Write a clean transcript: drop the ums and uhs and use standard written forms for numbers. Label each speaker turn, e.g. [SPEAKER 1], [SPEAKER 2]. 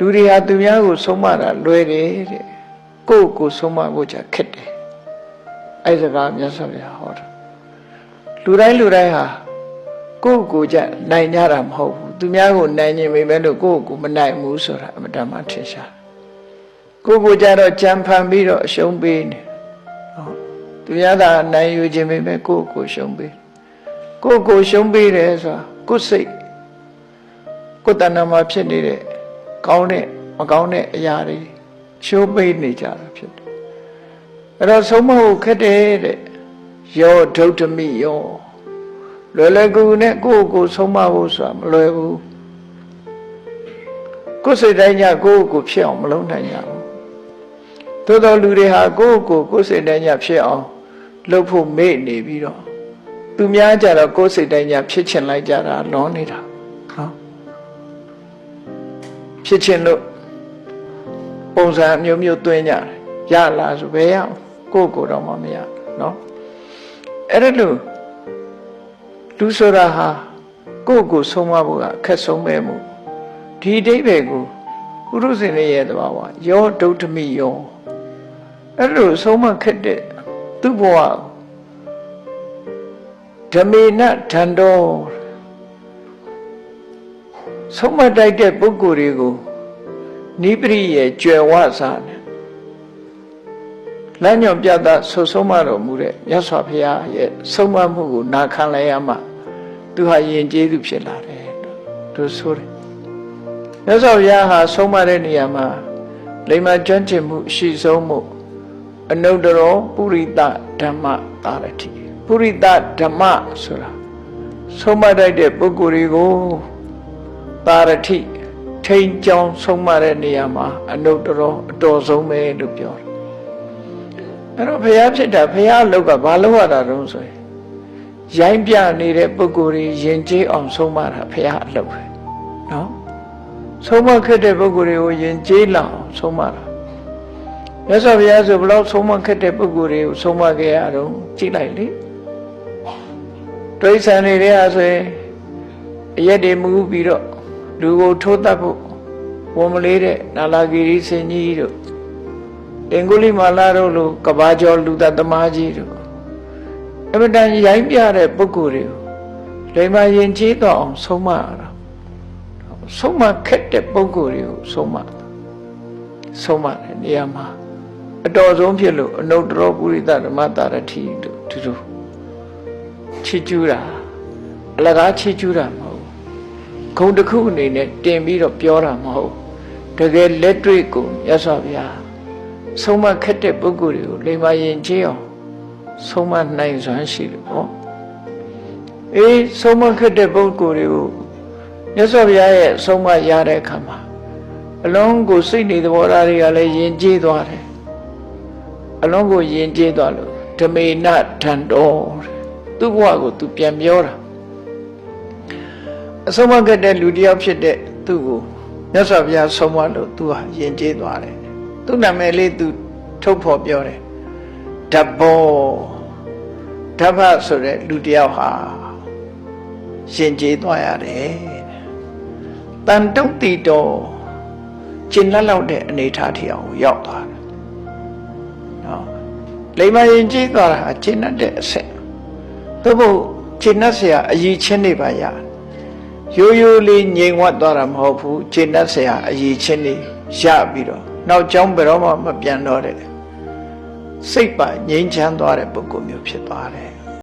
[SPEAKER 1] လူတွေဟာသူများကိုဆုံးမတာလွယ်တယ်တဲ့ကိုဆုံးမဖို့ချခက်တယ်အဲ့စကားမြတ်စွာဘုရားဟောတာလူတိုင်းဟာကိုကြနိုင်ကြတာမဟုတ်ဘူးသူများကိုနိုင်ရင်ပဲလို့ကိုမနိုင်ဘူးဆိုတာအမှန်တမ်းထင်ရှားကိုကြတော့ကြံဖန်ပြီးတော့အရှုံးပေးနေသူများသာနိုင်ယူခြင်းပဲကိုရှုံးပေးကိုရှုံးပေးတယ်ဆိုတာကိုစိတ်ကိုတဏ္ဍာမှာဖြစ်နေတဲ့ကောင်းတဲ့မကောင်းတဲ့အရာတွေရှုံးပေးနေကြတာဖြစ်တယ်အဲ့တော့ဆုံးမဖို့ခက်တယ်တဲ့ယောဒုဋ္ဌမိယောလွယ်ကူနဲ့ကိုဆုံးမဖို့ဆိုတာမလွယ်ဘူးကိုစိတ်တိုင်းညကိုဖြစ်အောင်မလုပ်နိုင်ကြဘူးသို့တော်လူတွေဟာကိုစိတ်တိုင်းညဖြစ်အောင်လုပ်ဖို့မေ့နေပြီးတော့သူများကြတော့ကိုစိတ်တိုင်းညဖြစ်ချင်လိုက်ကြတာလွန်နေတာနော်ဖြစ်ချင်လို့ပုံစံမျိုးသွင်းကြတယ်ရလားဆိုဘယ်ရကိုတော့မှမရနော်အဲ့ဒါလို့လူဆိုတာဟာကိုဆုံးမဖို့ကအခက်ဆုံးပဲမှုဒီအဓိပ္ပာယ်ကိုပုရုဇဉ်ရဲ့သဘာဝယောဒုဋ္ဌမိယောအဲ့လိုဆုံးမခက်တဲ့သူ့ဘဝဓမေနဓန္တောဆုံးမတိုက်တဲ့ပုဂ္ဂိုလ်တွေကိုနိပရိရဲ့ကြွယ်ဝစာနဲ့လမ်းညွန်ပြသဆုံးမတော်မူတဲ့မြတ်စွာဘုရားရဲ့ဆုံးမမှုကိုနာခံလိုက်ရမှသူဟာယဉ်ကျေးသူဖြစ်လာတယ်သူဆိုတယ်မြတ်စွာဘုရားဟာဆုံးမတဲ့နေရာမှာလိမ္မာကျွမ်းကျင်မှုရှိဆုံးမှုအနုတ္တရောပုရိသဓမ္မတာရတိပုရိသဓမ္မဆိုတာဆုံးမတိုက်တဲ့ပုဂ္ဂိုလ်တွေကိုတာရတိထိန်ကြောင်းဆုံးမတဲ့နေရာမှာအနုတ္တရောအတော်ဆုံးပဲလို့ပြောတယ်အဲ့တော့ဘုရားဖြစ်တာဘုရားအလုပ်ကဘာလုပ်ရတာတုံးဆိုရင်ရိုင်းပြနေတဲ့ပုဂ္ဂိုလ်တွေယဉ်ကျေးအောင်ဆုံးမတာဘုရားအလုပ်ပဲနော်ဆုံးမခက်တဲ့ပုဂ္ဂိုလ်တွေကိုယဉ်ကျေးလောက်အောင်ဆုံးမတာမြတ်စွာဘုရားဆိုဘလို့ဆုံးမခက်တဲ့ပုဂ္ဂိုလ်တွေကိုဆုံးမခဲ့ရတော့ကြည့်လိုက်လေဒိဋ္ဌာန်တွေထဲဆိုရင်အရက်တွေမူပြီးတော့လူကိုထိုးတတ်ဖို့ဝန်မလေးတဲ့နာလာဂီရီစင်ကြီးတို့အင်္ဂုလိမာလာတို့လိုကဘာကျော်လူသားသမားကြီးတို့အမတန်ရိုင်းပြတဲ့ပုဂ္ဂိုလ်တွေကိုလိမ္မာယဉ်ကျေးတော့အောင်ဆုံးမရတာဆုံးမခက်တဲ့ပုဂ္ဂိုလ်တွေကိုဆုံးမတဲ့နေရာမှာအတော်ဆုံးဖြစ်လို့အနုတ္တရောပုရိသဓမ္မတာရတိတို့သူတို့ချီးကျူးတာအလကားချီးကျူးတာမဟုတ်ဂုဏ်တစ်ခုအနေနဲ့တင်ပြီးတော့ပြောတာမဟုတ်တကယ်လက်တွေ့ကိုမြတ်စွာဘုရားဆုံးမခက်တဲ့ပုဂ္ဂိုလ်တွေကိုလိမ္မာယဉ်ကျေးအောင်ဆုံးမနိုင်စွမ်းရှိလို့ပေါ့ဆုံးမခက်တဲ့ပုဂ္ဂိုလ်တွေကိုမြတ်စွာဘုရားရဲ့ဆုံးမရတဲ့အခါမှာအလုံးကိုစိတ်နေသဘောထားတွေကလည်းယဉ်ကျေးသွားတယ်အလုံးကိုယဉ်ကျေးသွားလို့ဓမေနဓန္တောသူ့ဘဝကိုသူပြန်ပြောတာအဆုံးမခက်တဲ့လူတစ်ယောက်ဖြစ်တဲ့သူ့ကိုမြတ်စွာဘုရားဆုံးမလို့သူဟာယဉ်ကျေးသွားတယ်သူ့နာမည်လေးသူထုတ်ဖော်ပြောတယ်ဓဗ္ဗောဓဗ္ဗဆိုတဲ့လူတစ်ယောက်ဟာယဉ်ကျေးသွားရတယ်တန်တုတ်တီတော်ကျင်လက်လောက်တဲ့အနေထားထီအောင်ရောက်သွားတယ်နော်လိမ္မာယဉ်ကျေးသွားတာကျင်တဲ့အဆက်သို့မဟုတ်ကျင်တ်เสียအည်ချင်းနေပါရရိုးရိုးလေးငြိမ်ဝတ်သွားတာမဟုတ်ဘူးကျင်တ်เสียအည်ချင်းနေရပြီးတော့နောက်ကြောင်းဘယ်တော့မှမပြန်တော့တဲ့စိတ်ပါငြိမ်းချမ်းသွားတဲ့ပုဂ္ဂိုလ်မျိုးဖြစ်သွားတယ်